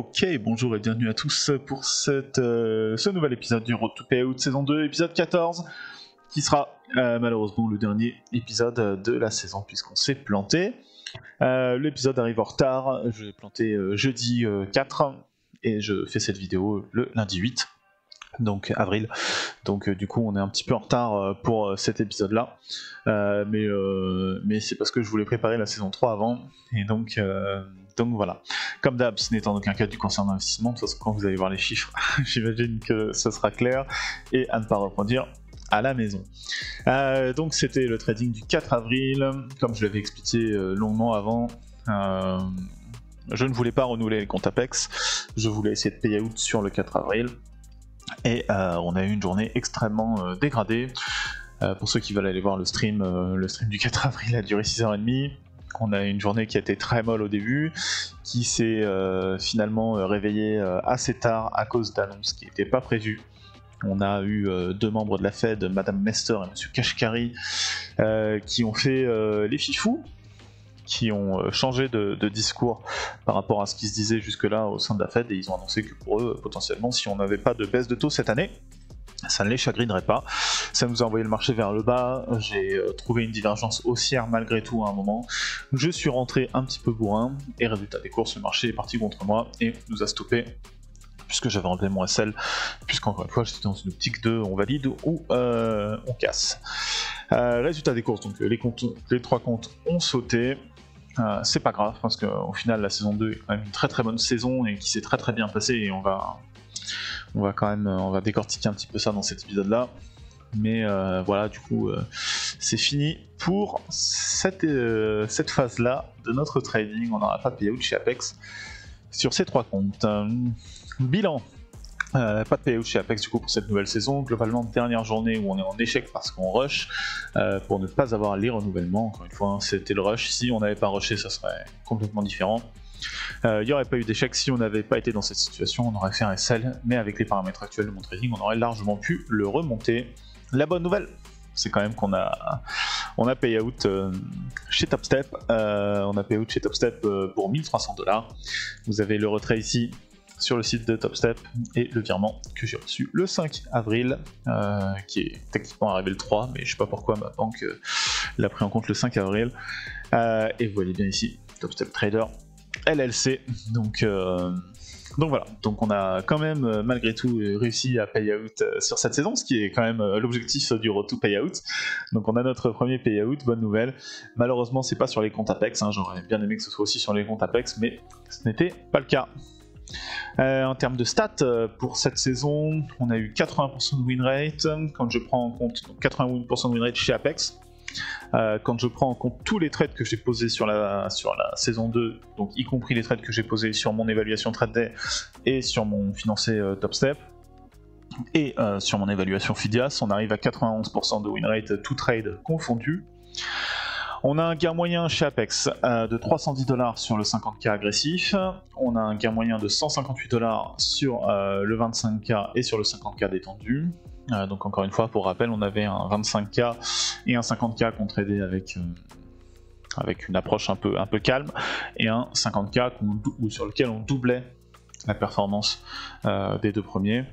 Ok, bonjour et bienvenue à tous pour ce nouvel épisode du Road to Payout saison 2, épisode 14, qui sera malheureusement le dernier épisode de la saison puisqu'on s'est planté. L'épisode arrive en retard, je l'ai planté jeudi 4 et je fais cette vidéo le lundi 8. Donc avril, donc du coup on est un petit peu en retard pour cet épisode là, mais c'est parce que je voulais préparer la saison 3 avant, et donc voilà, comme d'hab, ce n'est en aucun cas du conseil d'investissement. De toute façon quand vous allez voir les chiffres j'imagine que ce sera clair et à ne pas reproduire à la maison. Donc c'était le trading du 4 avril, comme je l'avais expliqué longuement avant. Je ne voulais pas renouveler les comptes Apex, je voulais essayer de payer out sur le 4 avril. Et on a eu une journée extrêmement dégradée. Pour ceux qui veulent aller voir le stream du 4 avril a duré 6h30. On a eu une journée qui a été très molle au début, qui s'est finalement réveillée assez tard à cause d'annonces qui n'étaient pas prévues. On a eu deux membres de la Fed, Madame Mester et Monsieur Kashkari, qui ont fait les fifous, qui ont changé de discours par rapport à ce qui se disait jusque-là au sein de la Fed, et ils ont annoncé que pour eux, potentiellement, si on n'avait pas de baisse de taux cette année, ça ne les chagrinerait pas. Ça nous a envoyé le marché vers le bas. J'ai trouvé une divergence haussière malgré tout à un moment. Je suis rentré un petit peu bourrin, et résultat des courses, le marché est parti contre moi et nous a stoppé, puisque j'avais enlevé mon SL, puisqu'encore une fois j'étais dans une optique de on valide ou on casse. Résultat des courses, donc les trois comptes ont sauté. C'est pas grave parce qu'au final la saison 2 est quand même une très très bonne saison et qui s'est très très bien passée, et on va décortiquer un petit peu ça dans cet épisode là. Mais voilà, du coup c'est fini pour cette phase là de notre trading. On n'aura pas de payout chez Apex sur ces trois comptes. Bilan. Pas de payout chez Apex du coup pour cette nouvelle saison. Globalement, dernière journée où on est en échec parce qu'on rush pour ne pas avoir les renouvellements. Encore une fois, c'était le rush. Si on n'avait pas rushé, ça serait complètement différent. Il n'y aurait pas eu d'échec si on n'avait pas été dans cette situation. On aurait fait un SL, mais avec les paramètres actuels de mon trading, on aurait largement pu le remonter. La bonne nouvelle, c'est quand même qu'on a payout chez Topstep. On a payout chez Topstep pour 1300$. Vous avez le retrait ici sur le site de Topstep et le virement que j'ai reçu le 5 avril, qui est techniquement arrivé le 3, mais je sais pas pourquoi ma banque l'a pris en compte le 5 avril. Et vous voyez bien ici, Topstep Trader LLC. Donc voilà, donc on a quand même malgré tout réussi à payout sur cette saison, ce qui est quand même l'objectif du Road to Payout. Donc on a notre premier payout, bonne nouvelle. Malheureusement c'est pas sur les comptes Apex, j'aurais bien aimé que ce soit aussi sur les comptes Apex, mais ce n'était pas le cas. En termes de stats, pour cette saison, on a eu 80% de win rate, quand je prends en compte donc 81% de win rate chez Apex. Quand je prends en compte tous les trades que j'ai posés sur la saison 2, donc y compris les trades que j'ai posés sur mon évaluation trade day et sur mon financé Topstep, et sur mon évaluation Fidias, on arrive à 91% de win rate, tout trade confondu. On a un gain moyen chez Apex de 310$ sur le 50K agressif. On a un gain moyen de 158$ sur le 25K et sur le 50K détendu. Donc encore une fois, pour rappel, on avait un 25K et un 50K qu'on tradait avec une approche un peu calme, et un 50K sur lequel on doublait la performance des deux premiers.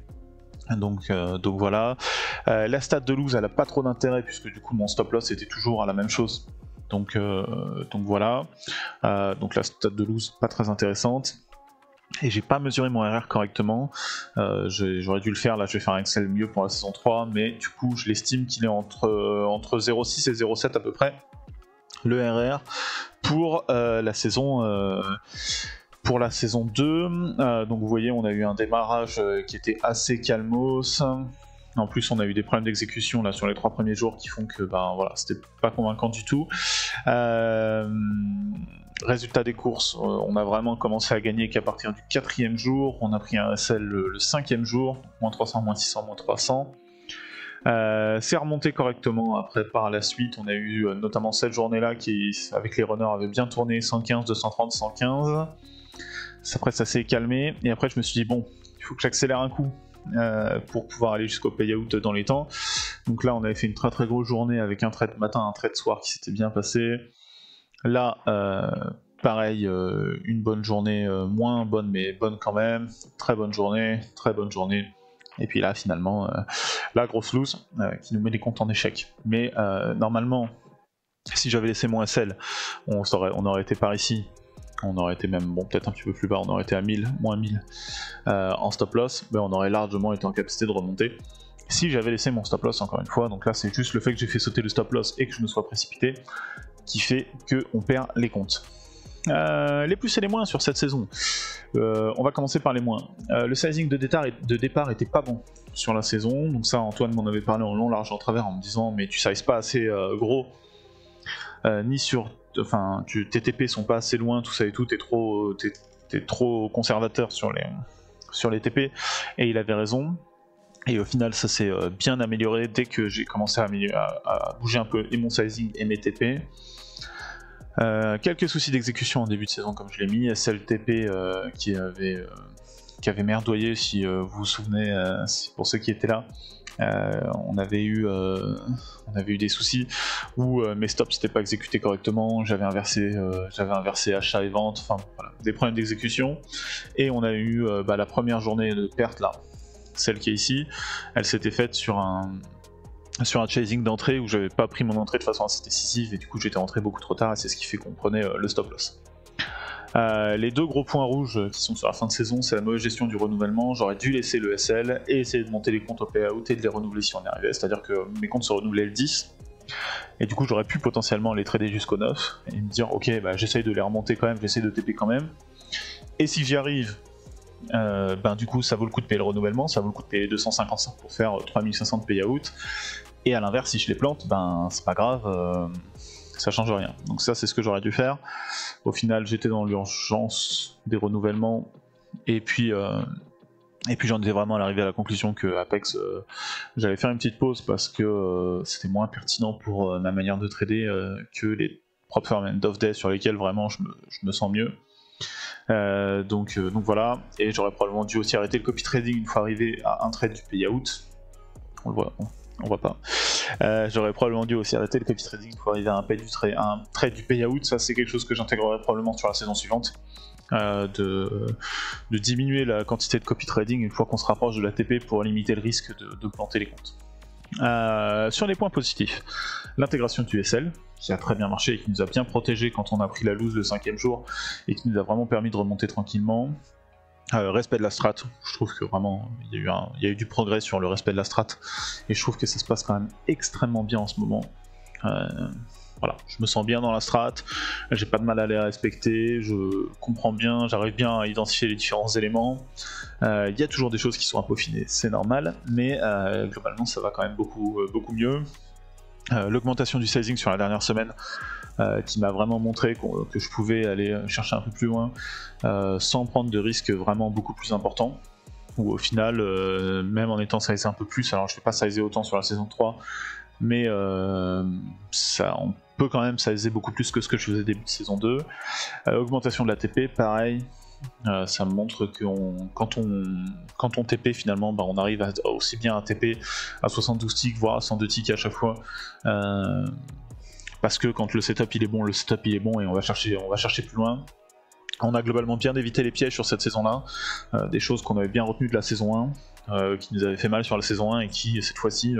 Donc voilà. La stat de lose, elle a pas trop d'intérêt puisque du coup mon stop loss était toujours à la même chose. Donc voilà. Donc la stat de lose pas très intéressante. Et j'ai pas mesuré mon RR correctement. J'aurais dû le faire, là je vais faire un Excel mieux pour la saison 3, mais du coup je l'estime qu'il est entre 0,6 et 0,7 à peu près, le RR pour la saison 2. Donc vous voyez, on a eu un démarrage qui était assez calmos. En plus, on a eu des problèmes d'exécution là sur les 3 premiers jours qui font que voilà, c'était pas convaincant du tout. Résultat des courses, on a vraiment commencé à gagner qu'à partir du 4e jour. On a pris un SL le 5e jour, moins 300, moins 600, moins 300. C'est remonté correctement après par la suite. On a eu notamment cette journée-là qui, avec les runners, avait bien tourné 115, 230, 115. Après, ça s'est calmé. Et après, je me suis dit, bon, il faut que j'accélère un coup pour pouvoir aller jusqu'au payout dans les temps. Donc là, on avait fait une très très grosse journée avec un trade matin, un trade soir qui s'était bien passé. Là, pareil, une bonne journée, moins bonne mais bonne quand même, très bonne journée, et puis là finalement la grosse lose qui nous met les comptes en échec. Mais normalement, si j'avais laissé mon SL, on aurait été par ici, on aurait été même, bon, peut-être un petit peu plus bas, on aurait été à 1000, moins 1000 en stop loss, mais on aurait largement été en capacité de remonter. Si j'avais laissé mon stop loss, encore une fois, donc là c'est juste le fait que j'ai fait sauter le stop loss et que je me sois précipité qui fait qu'on perd les comptes. Les plus et les moins sur cette saison. On va commencer par les moins. Le sizing de départ était pas bon sur la saison, donc ça Antoine m'en avait parlé en long, large, en travers en me disant mais tu sizes pas assez gros, ni sur, enfin tes TP sont pas assez loin, tout ça et tout, t'es trop conservateur sur les TP, et il avait raison. Et au final ça s'est bien amélioré dès que j'ai commencé à bouger un peu et mon sizing et mes TP. Quelques soucis d'exécution en début de saison comme je l'ai mis, SLTP qui avait merdoyé, si vous vous souvenez, pour ceux qui étaient là. On avait eu des soucis où mes stops n'étaient pas exécutés correctement, j'avais inversé achat et vente, enfin voilà, des problèmes d'exécution. Et on a eu la première journée de perte là, celle qui est ici, elle s'était faite sur un chasing d'entrée où j'avais pas pris mon entrée de façon assez décisive et du coup j'étais rentré beaucoup trop tard et c'est ce qui fait qu'on prenait le stop loss. Les deux gros points rouges qui sont sur la fin de saison, c'est la mauvaise gestion du renouvellement. J'aurais dû laisser le SL et essayer de monter les comptes au payout et de les renouveler si on y arrivait, c'est-à-dire que mes comptes se renouvelaient le 10 et du coup j'aurais pu potentiellement les trader jusqu'au 9 et me dire ok j'essaye de les remonter quand même, j'essaye de TP quand même, et si j'y arrive du coup ça vaut le coup de payer le renouvellement, ça vaut le coup de payer 255 pour faire 3500 de payout. Et à l'inverse, si je les plante, c'est pas grave, ça change rien. Donc ça c'est ce que j'aurais dû faire. Au final j'étais dans l'urgence des renouvellements et puis j'en étais vraiment à la conclusion que Apex, j'allais faire une petite pause parce que c'était moins pertinent pour ma manière de trader que les propres end of day sur lesquels vraiment je me sens mieux. Donc voilà, et j'aurais probablement dû aussi arrêter le copy trading une fois arrivé à un trade du payout. On le voit, on voit pas. J'aurais probablement dû aussi arrêter le copy trading pour arriver à un trade du payout. Ça c'est quelque chose que j'intégrerai probablement sur la saison suivante, de diminuer la quantité de copy trading une fois qu'on se rapproche de la TP pour limiter le risque de planter les comptes. Sur les points positifs, l'intégration du SL qui a très bien marché et qui nous a bien protégé quand on a pris la loose le 5ème jour et qui nous a vraiment permis de remonter tranquillement. Respect de la strat, je trouve que vraiment il y a eu du progrès sur le respect de la strat et je trouve que ça se passe quand même extrêmement bien en ce moment. Voilà, je me sens bien dans la strat, j'ai pas de mal à les respecter, je comprends bien, j'arrive bien à identifier les différents éléments. Il y a toujours des choses qui sont à peaufiner, c'est normal, mais globalement ça va quand même beaucoup mieux. L'augmentation du sizing sur la dernière semaine qui m'a vraiment montré que je pouvais aller chercher un peu plus loin sans prendre de risques vraiment beaucoup plus importants, où au final même en étant sizé un peu plus, alors je ne vais pas sizer autant sur la saison 3 mais on peut quand même sizer beaucoup plus que ce que je faisais début de saison 2. Augmentation de la TP, pareil. Ça me montre que quand on TP finalement on arrive aussi bien à TP à 72 ticks voire à 102 ticks à chaque fois, parce que quand le setup il est bon et on va chercher plus loin. On a globalement bien évité les pièges sur cette saison là, des choses qu'on avait bien retenues de la saison 1, qui nous avaient fait mal sur la saison 1 et qui cette fois-ci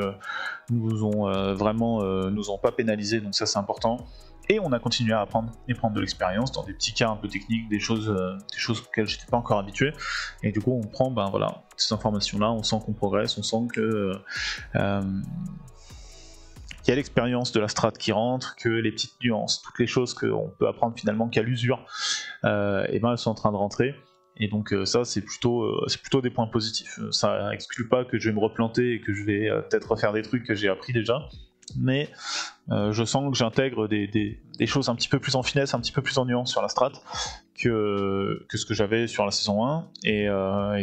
nous ont pas pénalisé, donc ça c'est important. Et on a continué à apprendre et prendre de l'expérience dans des petits cas un peu techniques, des choses auxquelles j'étais pas encore habitué. Et du coup, on prend ces informations-là, on sent qu'on progresse, on sent que il y a l'expérience de la strat qui rentre, que les petites nuances, toutes les choses qu'on peut apprendre finalement qu'à l'usure, elles sont en train de rentrer. Et donc ça c'est plutôt des points positifs. Ça exclut pas que je vais me replanter et que je vais peut-être refaire des trucs que j'ai appris déjà. Mais je sens que j'intègre des choses un petit peu plus en finesse, un petit peu plus en nuance sur la strat que ce que j'avais sur la saison 1. Et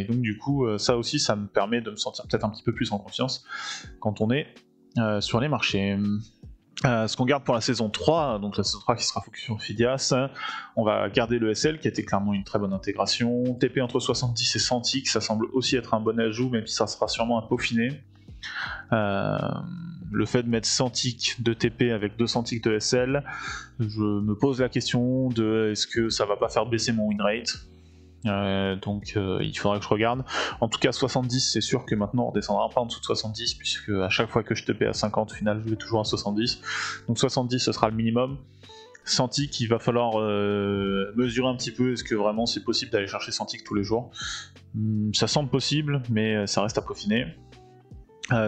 donc du coup, ça aussi, ça me permet de me sentir peut-être un petit peu plus en confiance quand on est sur les marchés. Ce qu'on garde pour la saison 3, donc la saison 3 qui sera focus sur Phidias, on va garder le SL qui a été clairement une très bonne intégration. TP entre 70 et 100 ticks, ça semble aussi être un bon ajout, même si ça sera sûrement à peaufiner. le fait de mettre 100 ticks de TP avec 200 ticks de SL, je me pose la question de est-ce que ça va pas faire baisser mon win rate. Donc il faudra que je regarde. En tout cas 70, c'est sûr que maintenant on redescendra pas en dessous de 70, puisque à chaque fois que je TP à 50, au final je vais toujours à 70. Donc 70 ce sera le minimum. 100 ticks, il va falloir mesurer un petit peu, est-ce que vraiment c'est possible d'aller chercher 100 ticks tous les jours. Ça semble possible, mais ça reste à peaufiner.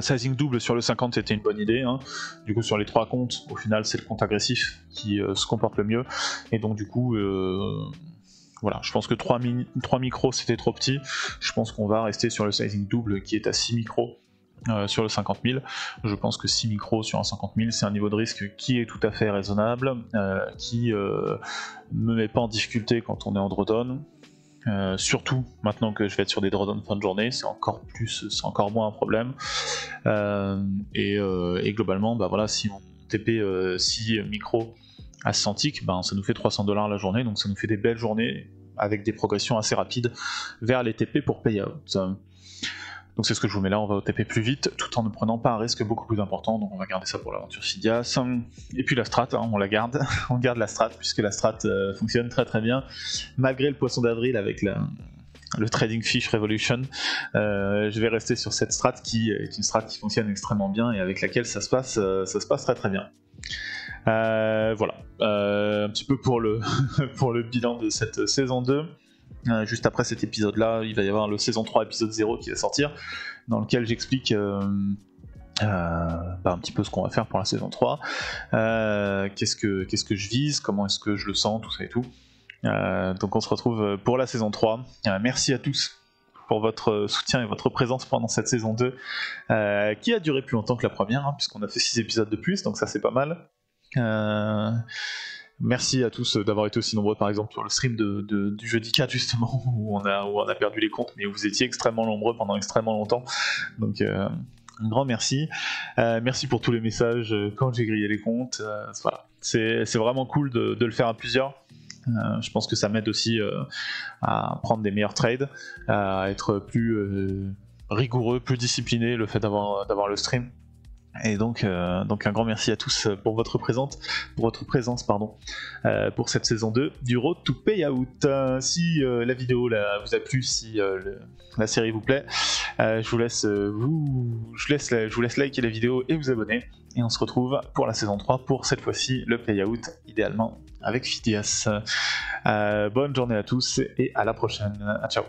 Sizing double sur le 50 c'était une bonne idée, hein. Du coup sur les 3 comptes, au final c'est le compte agressif qui se comporte le mieux, et donc du coup voilà, je pense que 3 micros c'était trop petit, je pense qu'on va rester sur le sizing double qui est à 6 micros sur le 50 000, je pense que 6 micros sur un 50 000 c'est un niveau de risque qui est tout à fait raisonnable, qui me met pas en difficulté quand on est en drawdown. Surtout maintenant que je vais être sur des drawdowns fin de journée, c'est encore moins un problème. Et globalement, bah voilà, si on TP 6 micros à 100 ticks, ben, ça nous fait $300 la journée, donc ça nous fait des belles journées avec des progressions assez rapides vers les TP pour payout. Donc c'est ce que je vous mets là, on va au TP plus vite, tout en ne prenant pas un risque beaucoup plus important, donc on va garder ça pour l'aventure Cydias. Et puis la strat, hein, on la garde, on garde la strat, puisque la strat fonctionne très très bien, malgré le poisson d'avril avec le Trading Fish Revolution. Je vais rester sur cette strat qui est une strat qui fonctionne extrêmement bien et avec laquelle ça se passe très très bien. Voilà, un petit peu pour le, pour le bilan de cette saison 2. Juste après cet épisode là, il va y avoir le saison 3 épisode 0 qui va sortir, dans lequel j'explique un petit peu ce qu'on va faire pour la saison 3, qu'est-ce que je vise, comment est-ce que je le sens, tout ça et tout. Donc on se retrouve pour la saison 3. Merci à tous pour votre soutien et votre présence pendant cette saison 2 qui a duré plus longtemps que la première, hein, puisqu'on a fait 6 épisodes de plus, donc ça c'est pas mal. Merci à tous d'avoir été aussi nombreux, par exemple sur le stream du jeudi 4 justement, où on a perdu les comptes, mais vous étiez extrêmement nombreux pendant extrêmement longtemps, donc un grand merci. Merci pour tous les messages quand j'ai grillé les comptes, voilà. C'est vraiment cool de le faire à plusieurs. Je pense que ça m'aide aussi à prendre des meilleurs trades, à être plus rigoureux, plus discipliné, le fait d'avoir le stream. Et donc un grand merci à tous pour votre présence pour cette saison 2 du Road to Payout. Si la vidéo vous a plu, si la série vous plaît, je vous laisse liker la vidéo et vous abonner. Et on se retrouve pour la saison 3 pour cette fois-ci le Payout, idéalement avec Cydias. Bonne journée à tous et à la prochaine. Ciao.